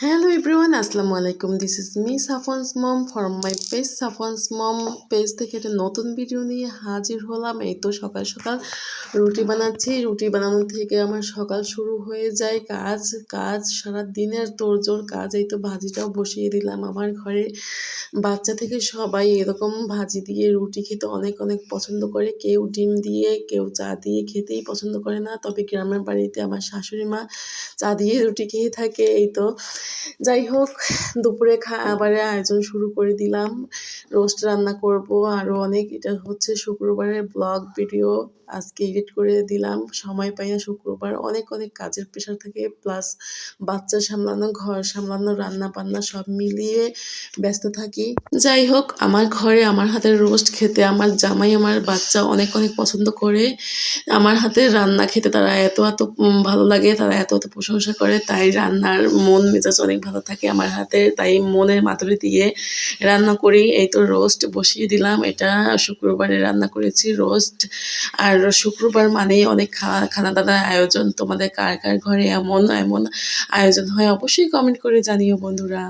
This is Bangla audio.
Hello everyone, আসসালামু আলাইকুম। This is me Safwan's mom from my page Safwan's mom page থেকে একটা নতুন ভিডিও নিয়ে হাজির হলাম। এই তো সকাল সকাল রুটি বানাচ্ছি। রুটি বানানো থেকে আমার সকাল শুরু হয়ে যায় কাজ কাজ সারা দিনের তোড়জোড় কাজ। এই তো ভাজিটাও বসিয়ে দিলাম। আমার ঘরে বাচ্চা থেকে সবাই এরকম ভাজি দিয়ে রুটি খেতে অনেক অনেক পছন্দ করে। কেউ ডিম দিয়ে, কেউ চা দিয়ে খেতেই পছন্দ করে না। তবে গ্রামের বাড়িতে আমার শাশুড়ি মা চা দিয়ে রুটি খেয়ে থাকে। এই তো যাই হোক, দুপুরে খাবারের আয়োজন শুরু করে দিলাম। রোস্ট রান্না করব আরও অনেক। এটা হচ্ছে শুক্রবারের ব্লগ ভিডিও। আজকে এডিট করে দিলাম। সময় পাই না শুক্রবার। অনেক অনেক কাজের প্রেশার থাকে, প্লাস বাচ্চা সামলানো, ঘর সামলানো, রান্না বান্না সব মিলিয়ে ব্যস্ত থাকি। যাই হোক, আমার ঘরে আমার হাতের রোস্ট খেতে আমার জামাই, আমার বাচ্চা অনেক অনেক পছন্দ করে। আমার হাতের রান্না খেতে তারা এত এত ভালো লাগে, তারা এত এত প্রশংসা করে, তাই রান্নার মন মেজাজ অনেক ভালো থাকে আমার হাতে। তাই মনের মাধুরী দিয়ে রান্না করি। এই তো রোস্ট বসিয়ে দিলাম। এটা শুক্রবারে রান্না করেছি রোস্ট। আর শুক্রবার মানেই অনেক খানা দানার আয়োজন। তোমাদের কার কার ঘরে এমন এমন আয়োজন হয় অবশ্যই কমেন্ট করে জানিও বন্ধুরা।